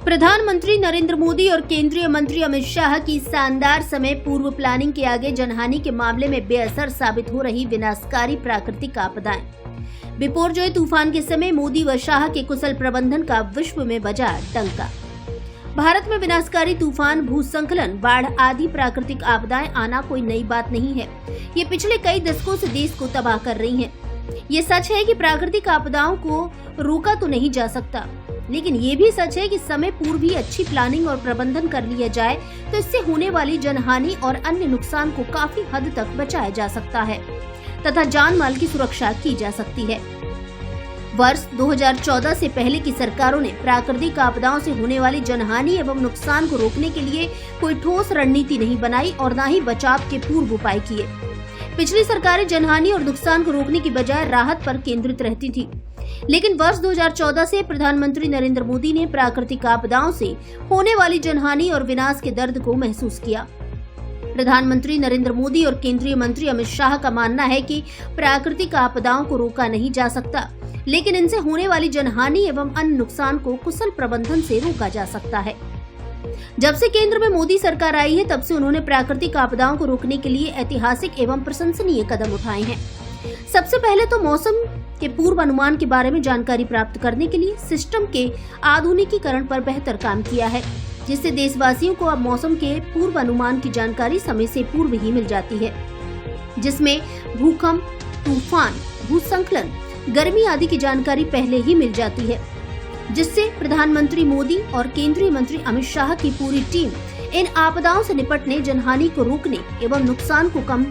प्रधानमंत्री नरेंद्र मोदी और केंद्रीय मंत्री अमित शाह की शानदार समय पूर्व प्लानिंग के आगे जनहानि के मामले में बेअसर साबित हो रही विनाशकारी प्राकृतिक आपदाएं। बिपोरजॉय तूफान के समय मोदी व शाह के कुशल प्रबंधन का विश्व में बजा डंका। भारत में विनाशकारी तूफान, भूस्खलन, बाढ़ आदि प्राकृतिक आपदाएं आना कोई नई बात नहीं है। ये पिछले कई दशकों से देश को तबाह कर रही हैं। ये सच है कि प्राकृतिक आपदाओं को रोका तो नहीं जा सकता, लेकिन ये भी सच है कि समय पूर्व ही अच्छी प्लानिंग और प्रबंधन कर लिया जाए तो इससे होने वाली जनहानि और अन्य नुकसान को काफी हद तक बचाया जा सकता है तथा जान माल की सुरक्षा की जा सकती है। वर्ष 2014 से पहले की सरकारों ने प्राकृतिक आपदाओं से होने वाली जनहानि एवं नुकसान को रोकने के लिए कोई ठोस रणनीति नहीं बनाई और न ही बचाव के पूर्व उपाय किए। पिछली सरकारें जनहानि और नुकसान को रोकने की बजाय राहत पर केंद्रित रहती थी, लेकिन वर्ष 2014 से प्रधानमंत्री नरेंद्र मोदी ने प्राकृतिक आपदाओं से होने वाली जनहानि और विनाश के दर्द को महसूस किया। प्रधानमंत्री नरेंद्र मोदी और केंद्रीय मंत्री अमित शाह का मानना है कि प्राकृतिक आपदाओं को रोका नहीं जा सकता, लेकिन इनसे होने वाली जनहानि एवं अन्य नुकसान को कुशल प्रबंधन से रोका जा सकता है। जब से केंद्र में मोदी सरकार आई है, तब से उन्होंने प्राकृतिक आपदाओं को रोकने के लिए ऐतिहासिक एवं प्रशंसनीय कदम उठाए हैं। सबसे पहले तो मौसम के पूर्व अनुमान के बारे में जानकारी प्राप्त करने के लिए सिस्टम के आधुनिकीकरण पर बेहतर काम किया है, जिससे देशवासियों को अब मौसम के पूर्व अनुमान की जानकारी समय से पूर्व ही मिल जाती है, जिसमें भूकंप, तूफान, भूस्खलन, गर्मी आदि की जानकारी पहले ही मिल जाती है, जिससे प्रधानमंत्री मोदी और केंद्रीय मंत्री अमित शाह की पूरी टीम इन आपदाओं से निपटने, जनहानि को रोकने एवं नुकसान को कम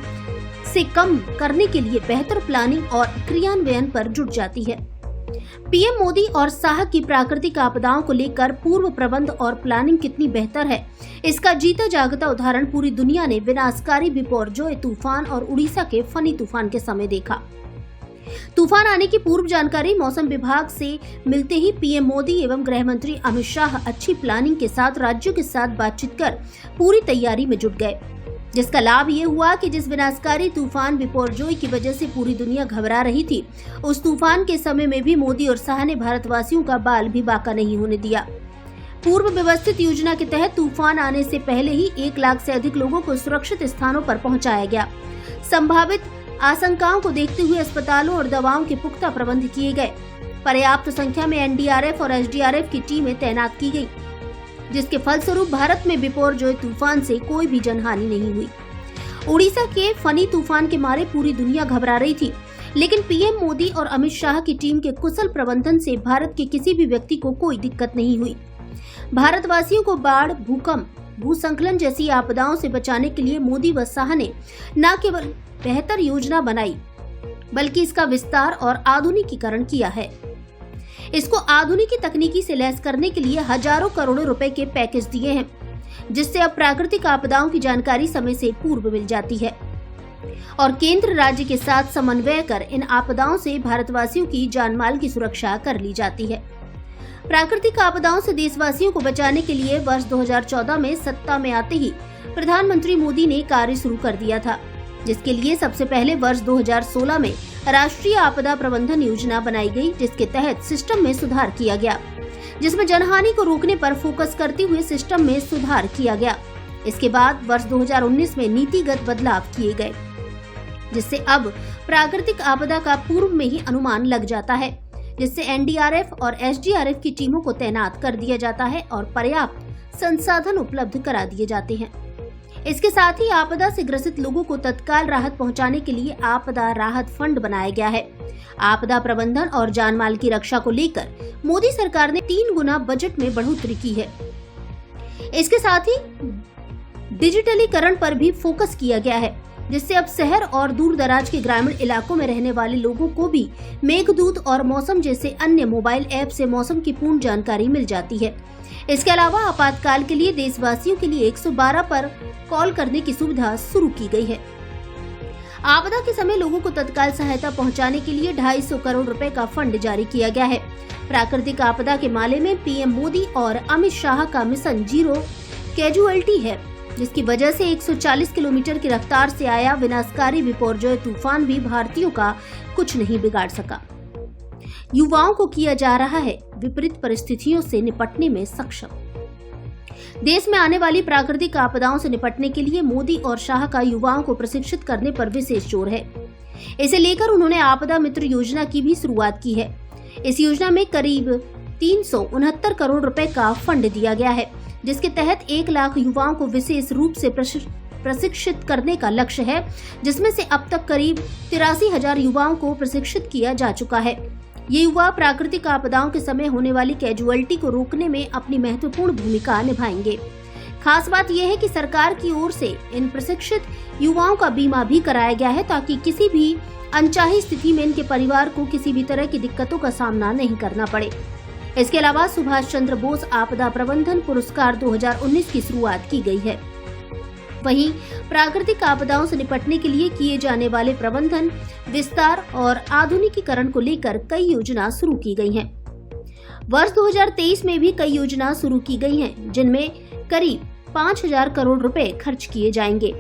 से कम करने के लिए बेहतर प्लानिंग और क्रियान्वयन पर जुट जाती है। पीएम मोदी और शाह की प्राकृतिक आपदाओं को लेकर पूर्व प्रबंध और प्लानिंग कितनी बेहतर है, इसका जीता जागता उदाहरण पूरी दुनिया ने विनाशकारी बिपोरजॉय तूफान और उड़ीसा के फनी तूफान के समय देखा। तूफान आने की पूर्व जानकारी मौसम विभाग से मिलते ही पीएम मोदी एवं गृह मंत्री अमित शाह अच्छी प्लानिंग के साथ राज्यों के साथ बातचीत कर पूरी तैयारी में जुट गए, जिसका लाभ ये हुआ कि जिस विनाशकारी तूफान बिपोरजॉय की वजह से पूरी दुनिया घबरा रही थी, उस तूफान के समय में भी मोदी और शाह ने भारतवासियों का बाल भी बाका नहीं होने दिया। पूर्व व्यवस्थित योजना के तहत तूफान आने से पहले ही 1 लाख से अधिक लोगों को सुरक्षित स्थानों पर पहुंचाया गया। संभावित आशंकाओं को देखते हुए अस्पतालों और दवाओं के पुख्ता प्रबंध किए गए। पर्याप्त संख्या में एनडीआरएफ और एसडीआरएफ की टीमें तैनात की गयी, जिसके फलस्वरूप भारत में बिपोरजॉय तूफान से कोई भी जनहानि नहीं हुई। उड़ीसा के फनी तूफान के मारे पूरी दुनिया घबरा रही थी, लेकिन पीएम मोदी और अमित शाह की टीम के कुशल प्रबंधन से भारत के किसी भी व्यक्ति को कोई दिक्कत नहीं हुई। भारतवासियों को बाढ़, भूकंप, भूस्खलन जैसी आपदाओं से बचाने के लिए मोदी व शाह ने न केवल बेहतर योजना बनाई, बल्कि इसका विस्तार और आधुनिकीकरण किया है। इसको आधुनिकी तकनीकी से लैस करने के लिए हजारों करोड़ों रुपए के पैकेज दिए हैं, जिससे अब प्राकृतिक आपदाओं की जानकारी समय से पूर्व मिल जाती है और केंद्र राज्य के साथ समन्वय कर इन आपदाओं से भारतवासियों की जानमाल की सुरक्षा कर ली जाती है। प्राकृतिक आपदाओं से देशवासियों को बचाने के लिए वर्ष 2014 में सत्ता में आते ही प्रधानमंत्री मोदी ने कार्य शुरू कर दिया था, जिसके लिए सबसे पहले वर्ष 2016 में राष्ट्रीय आपदा प्रबंधन योजना बनाई गई, जिसके तहत सिस्टम में सुधार किया गया, जिसमें जनहानि को रोकने पर फोकस करते हुए सिस्टम में सुधार किया गया। इसके बाद वर्ष 2019 में नीतिगत बदलाव किए गए, जिससे अब प्राकृतिक आपदा का पूर्व में ही अनुमान लग जाता है, जिससे एनडीआरएफ और एसडीआरएफ की टीमों को तैनात कर दिया जाता है और पर्याप्त संसाधन उपलब्ध करा दिए जाते हैं। इसके साथ ही आपदा से ग्रसित लोगों को तत्काल राहत पहुंचाने के लिए आपदा राहत फंड बनाया गया है। आपदा प्रबंधन और जानमाल की रक्षा को लेकर मोदी सरकार ने 3 गुना बजट में बढ़ोतरी की है। इसके साथ ही डिजिटलीकरण पर भी फोकस किया गया है, जिससे अब शहर और दूर दराज के ग्रामीण इलाकों में रहने वाले लोगों को भी मेघदूत और मौसम जैसे अन्य मोबाइल ऐप से मौसम की पूर्ण जानकारी मिल जाती है। इसके अलावा आपातकाल के लिए देशवासियों के लिए 112 पर कॉल करने की सुविधा शुरू की गई है। आपदा के समय लोगों को तत्काल सहायता पहुंचाने के लिए 250 करोड़ रुपए का फंड जारी किया गया है। प्राकृतिक आपदा के माले में पीएम मोदी और अमित शाह का मिशन जीरो कैजुअल्टी है, जिसकी वजह से 140 किलोमीटर की रफ्तार से आया विनाशकारी बिपोरजॉय तूफान भी भारतीयों का कुछ नहीं बिगाड़ सका। युवाओं को किया जा रहा है विपरीत परिस्थितियों से निपटने में सक्षम। देश में आने वाली प्राकृतिक आपदाओं से निपटने के लिए मोदी और शाह का युवाओं को प्रशिक्षित करने पर विशेष जोर है। इसे लेकर उन्होंने आपदा मित्र योजना की भी शुरुआत की है। इस योजना में करीब 369 करोड़ रुपए का फंड दिया गया है, जिसके तहत 1 लाख युवाओं को विशेष रूप से प्रशिक्षित करने का लक्ष्य है, जिसमें से अब तक करीब 83,000 युवाओं को प्रशिक्षित किया जा चुका है। ये युवा प्राकृतिक आपदाओं के समय होने वाली कैजुअलिटी को रोकने में अपनी महत्वपूर्ण भूमिका निभाएंगे। खास बात यह है कि सरकार की ओर से इन प्रशिक्षित युवाओं का बीमा भी कराया गया है, ताकि किसी भी अनचाही स्थिति में इनके परिवार को किसी भी तरह की दिक्कतों का सामना नहीं करना पड़े। इसके अलावा सुभाष चंद्र बोस आपदा प्रबंधन पुरस्कार 2019 की शुरुआत की गई है। वहीं प्राकृतिक आपदाओं से निपटने के लिए किए जाने वाले प्रबंधन, विस्तार और आधुनिकीकरण को लेकर कई योजना शुरू की गई हैं। वर्ष 2023 में भी कई योजना शुरू की गई हैं, जिनमें करीब 5,000 करोड़ रुपए खर्च किए जाएंगे।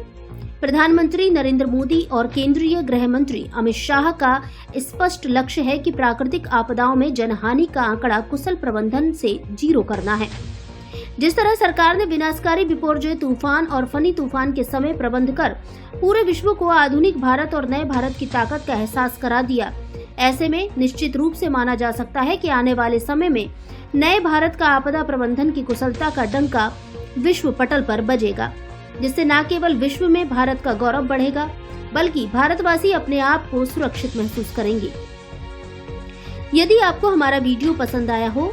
प्रधानमंत्री नरेंद्र मोदी और केंद्रीय गृह मंत्री अमित शाह का स्पष्ट लक्ष्य है कि प्राकृतिक आपदाओं में जनहानि का आंकड़ा कुशल प्रबंधन से 0 करना है। जिस तरह सरकार ने विनाशकारी बिपोरजॉय तूफान और फनी तूफान के समय प्रबंध कर पूरे विश्व को आधुनिक भारत और नए भारत की ताकत का एहसास करा दिया, ऐसे में निश्चित रूप से माना जा सकता है कि आने वाले समय में नए भारत का आपदा प्रबंधन की कुशलता का डंका विश्व पटल पर बजेगा, जिससे न केवल विश्व में भारत का गौरव बढ़ेगा, बल्कि भारतवासी अपने आप को सुरक्षित महसूस करेंगे। यदि आपको हमारा वीडियो पसंद आया हो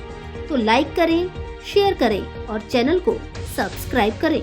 तो लाइक करें, शेयर करें और चैनल को सब्सक्राइब करें।